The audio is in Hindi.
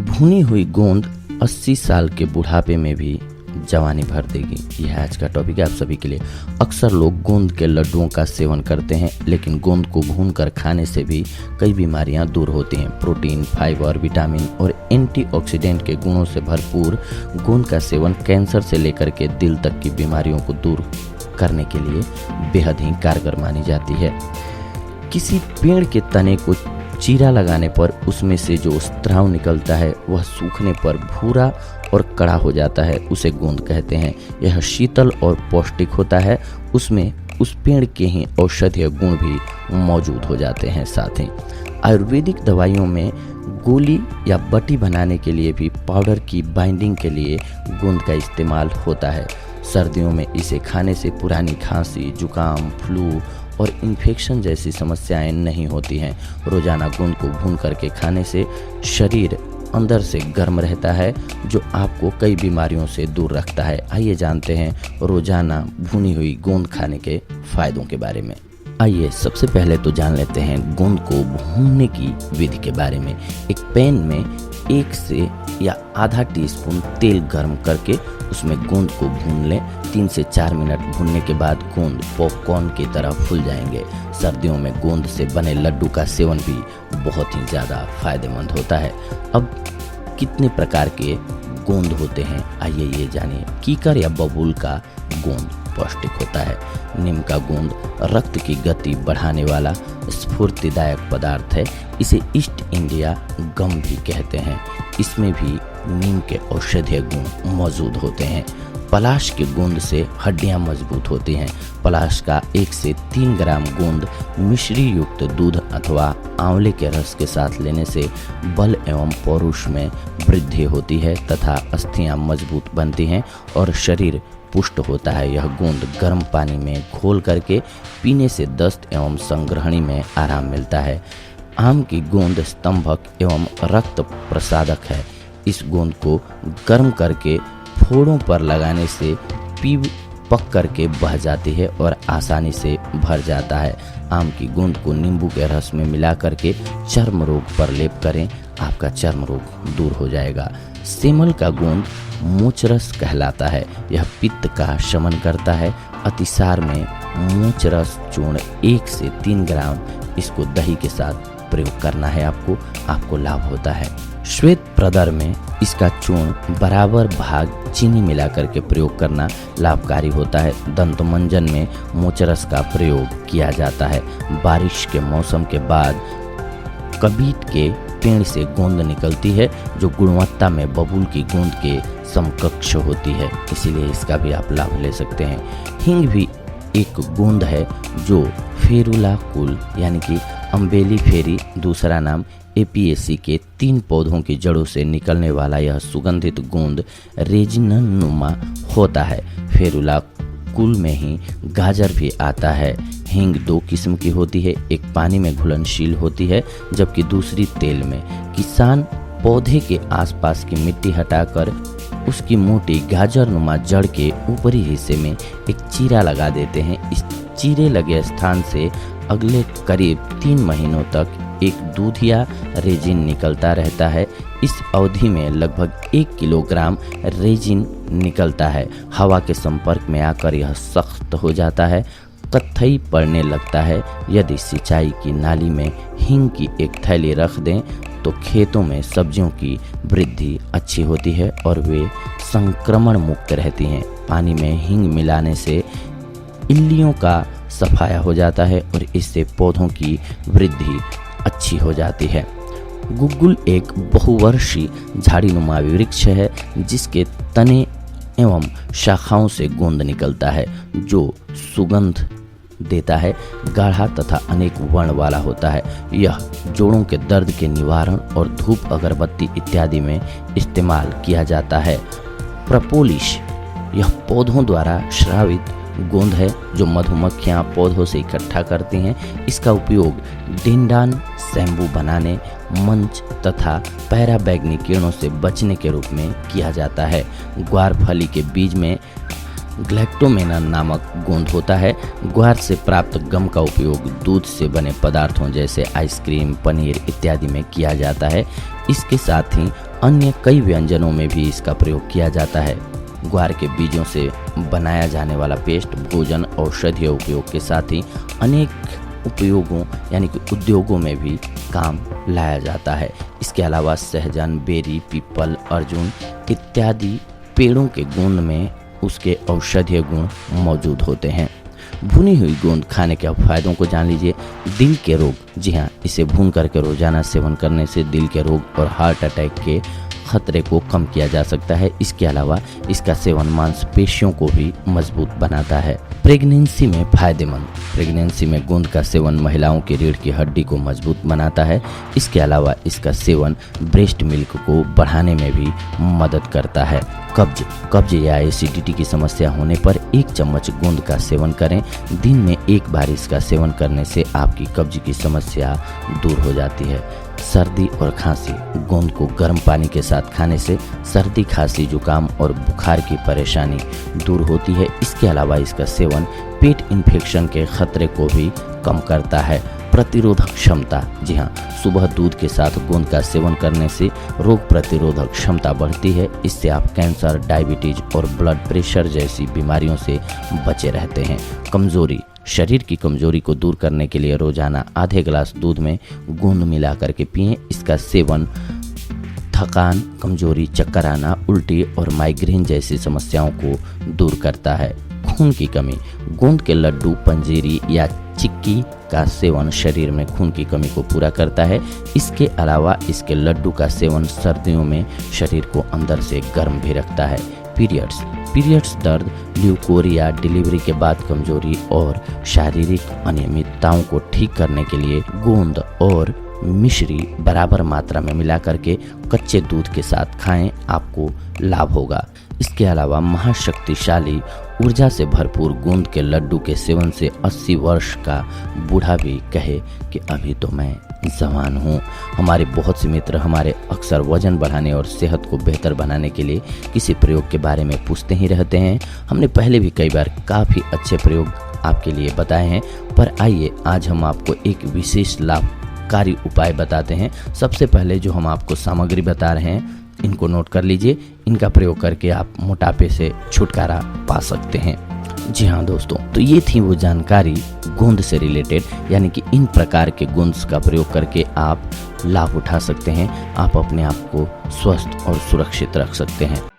भुनी हुई गोंद 80 साल के बुढ़ापे में भी जवानी भर देगी। यह आज का टॉपिक है आप सभी के लिए। अक्सर लोग गोंद के लड्डुओं का सेवन करते हैं, लेकिन गोंद को भूनकर खाने से भी कई बीमारियां दूर होती हैं। प्रोटीन, फाइबर, विटामिन और एंटीऑक्सीडेंट के गुणों से भरपूर गोंद का सेवन कैंसर से लेकर के दिल तक की बीमारियों को दूर करने के लिए बेहद ही कारगर मानी जाती है। किसी पेड़ के तने को चीरा लगाने पर उसमें से जो स्त्राव निकलता है वह सूखने पर भूरा और कड़ा हो जाता है, उसे गोंद कहते हैं। यह शीतल और पौष्टिक होता है। उसमें उस पेड़ के ही औषधीय गुण भी मौजूद हो जाते हैं। साथ ही आयुर्वेदिक दवाइयों में गोली या बटी बनाने के लिए भी पाउडर की बाइंडिंग के लिए गोंद का इस्तेमाल होता है। सर्दियों में इसे खाने से पुरानी खांसी, जुकाम, फ्लू और इन्फेक्शन जैसी समस्याएं नहीं होती हैं। रोजाना गोंद को भून करके खाने से शरीर अंदर से गर्म रहता है, जो आपको कई बीमारियों से दूर रखता है। आइए जानते हैं रोजाना भुनी हुई गोंद खाने के फायदों के बारे में। आइए सबसे पहले तो जान लेते हैं गोंद को भूनने की विधि के बारे में। एक पैन में 1 से या आधा टीस्पून तेल गर्म करके उसमें गोंद को भून लें। 3 से 4 मिनट भूनने के बाद गोंद पॉपकॉर्न की तरह फूल जाएंगे। सर्दियों में गोंद से बने लड्डू का सेवन भी बहुत ही ज़्यादा फायदेमंद होता है। अब कितने प्रकार के गोंद होते हैं, आइए ये जानिए। कीकर या बबूल का गोंद पौष्टिक होता है। नीम का गोंद रक्त की गति बढ़ाने वाला स्फूर्तिदायक पदार्थ है। इसे ईस्ट इंडिया गम भी कहते हैं। इसमें भी नीम के औषधीय गुण मौजूद होते हैं। पलाश के गोंद से हड्डियां मजबूत होती हैं। पलाश का 1 से 3 ग्राम गोंद मिश्री युक्त दूध अथवा आंवले के रस के साथ लेने से बल एवं पौरुष में वृद्धि होती है तथा अस्थियां मजबूत बनती हैं और शरीर पुष्ट होता है। यह गोंद गर्म पानी में घोल करके पीने से दस्त एवं संग्रहणी में आराम मिलता है। आम की गोंद स्तंभक एवं रक्त प्रसादक है। इस गोंद को गर्म करके फोड़ों पर लगाने से पीप पक करके बह जाती है और आसानी से भर जाता है। आम की गोंद को नींबू के रस में मिला करके चर्म रोग पर लेप करें, आपका चर्म रोग दूर हो जाएगा। सेमल का गोंद मोचरस कहलाता है। यह पित्त का शमन करता है। अतिसार में मोचरस चूर्ण 1 से 3 ग्राम इसको दही के साथ प्रयोग करना है, आपको लाभ होता है। श्वेत प्रदर में इसका चूर्ण बराबर भाग चीनी मिलाकर के प्रयोग करना लाभकारी होता है। दंतमंजन में मोचरस का प्रयोग किया जाता है। बारिश के मौसम के बाद कबीत के पेड़ से गोंद निकलती है, जो गुणवत्ता में बबूल की गोंद के समकक्ष होती है, इसीलिए इसका भी आप लाभ ले सकते हैं। हींग भी एक गोंद है जो फेरुला कुल यानी कि अम्बेली फेरी दूसरा नाम एपिएसी के 3 पौधों की जड़ों से निकलने वाला यह सुगंधित गोंद रेजिननुमा होता है। फेरुला कुल में ही गाजर भी आता है। हींग 2 किस्म की होती है, एक पानी में घुलनशील होती है जबकि दूसरी तेल में। किसान पौधे के आसपास की मिट्टी हटाकर उसकी मोटी गाजरनुमा जड़ के ऊपरी हिस्से में एक चीरा लगा देते हैं। इस चीरे लगे स्थान से अगले करीब 3 महीनों तक एक दूधिया रेजिन निकलता रहता है। इस अवधि में लगभग 1 किलोग्राम रेजिन निकलता है। हवा के संपर्क में आकर यह सख्त हो जाता है, कत्थई पड़ने लगता है। यदि सिंचाई की नाली में हींग की एक थैली रख दें तो खेतों में सब्जियों की वृद्धि अच्छी होती है और वे संक्रमण मुक्त रहती हैं। पानी में हींग मिलाने से इल्लियों का सफाया हो जाता है और इससे पौधों की वृद्धि अच्छी हो जाती है। गुग्गुल एक बहुवर्षीय झाड़ीनुमा वृक्ष है जिसके तने एवं शाखाओं से गोंद निकलता है, जो सुगंध देता है। गाढ़ा तथा अनेक वर्ण वाला होता है। यह जोड़ों के दर्द के निवारण और धूप अगरबत्ती इत्यादि में इस्तेमाल किया जाता है। प्रपोलिश यह पौधों द्वारा स्रावित गोंद है जो मधुमक्खियां पौधों से इकट्ठा करती हैं। इसका उपयोग डेंडान शैम्पू बनाने, मंच तथा पैराबैगनी किरणों से बचने के रूप में किया जाता है। ग्वार फली के बीज में ग्लैक्टोमेना नामक गोंद होता है। ग्वार से प्राप्त गम का उपयोग दूध से बने पदार्थों जैसे आइसक्रीम, पनीर इत्यादि में किया जाता है। इसके साथ ही अन्य कई व्यंजनों में भी इसका प्रयोग किया जाता है। ग्वार के बीजों से बनाया जाने वाला पेस्ट भोजन औषधीय उपयोग के साथ ही अनेक उपयोगों यानी कि उद्योगों में भी काम लाया जाता है। इसके अलावा सहजन, बेरी, पीपल, अर्जुन इत्यादि पेड़ों के गोंद में उसके औषधीय गुण मौजूद होते हैं। भुनी हुई गोंद खाने के फायदों को जान लीजिए। दिल के रोग, जी हाँ, इसे भून करके रोजाना सेवन करने से दिल के रोग और हार्ट अटैक के खतरे को कम किया जा सकता है। इसके अलावा इसका सेवन मांसपेशियों को भी मजबूत बनाता है। प्रेगनेंसी में फायदेमंद। प्रेगनेंसी में गोंद का सेवन महिलाओं की रीढ़ की हड्डी को मजबूत बनाता है। इसके अलावा इसका सेवन ब्रेस्ट मिल्क को बढ़ाने में भी मदद करता है। कब्ज या एसिडिटी की समस्या होने पर 1 चम्मच गोंद का सेवन करें। दिन में 1 बार इसका सेवन करने से आपकी कब्ज की समस्या दूर हो जाती है। सर्दी और खांसी। गोंद को गर्म पानी के साथ खाने से सर्दी, खांसी, जुकाम और बुखार की परेशानी दूर होती है। इसके अलावा इसका सेवन पेट इन्फेक्शन के खतरे को भी कम करता है। प्रतिरोधक क्षमता। जी हाँ, सुबह दूध के साथ गोंद का सेवन करने से रोग प्रतिरोधक क्षमता बढ़ती है। इससे आप कैंसर, डायबिटीज और ब्लड प्रेशर जैसी बीमारियों से बचे रहते हैं। कमजोरी। शरीर की कमजोरी को दूर करने के लिए रोजाना आधे गिलास दूध में गोंद मिला करके पिएं। इसका सेवन थकान, कमजोरी, चक्कर आना, उल्टी और माइग्रेन जैसी समस्याओं को दूर करता है। खून की कमी। गोंद के लड्डू, पंजीरी या चिक्की का सेवन शरीर में खून की कमी को पूरा करता है। इसके अलावा इसके लड्डू का सेवन सर्दियों में शरीर को अंदर से गर्म भी रखता है। पीरियड्स दर्द, ल्यूकोरिया, डिलीवरी के बाद कमजोरी और शारीरिक अनियमितताओं को ठीक करने के लिए गोंद और मिश्री बराबर मात्रा में मिला करके कच्चे दूध के साथ खाएं, आपको लाभ होगा। इसके अलावा महाशक्तिशाली ऊर्जा से भरपूर गोंद के लड्डू के सेवन से 80 वर्ष का बूढ़ा भी कहे कि अभी तो मैं जवान हूँ। हमारे बहुत से मित्र हमारे अक्सर वजन बढ़ाने और सेहत को बेहतर बनाने के लिए किसी प्रयोग के बारे में पूछते ही रहते हैं। हमने पहले भी कई बार काफ़ी अच्छे प्रयोग आपके लिए बताए हैं, पर आइए आज हम आपको एक विशेष लाभकारी उपाय बताते हैं। सबसे पहले जो हम आपको सामग्री बता रहे हैं, इनको नोट कर लीजिए। इनका प्रयोग करके आप मोटापे से छुटकारा पा सकते हैं। जी हाँ दोस्तों, तो ये थी वो जानकारी गोंद से रिलेटेड, यानी कि इन प्रकार के गोंद का प्रयोग करके आप लाभ उठा सकते हैं। आप अपने आप को स्वस्थ और सुरक्षित रख सकते हैं।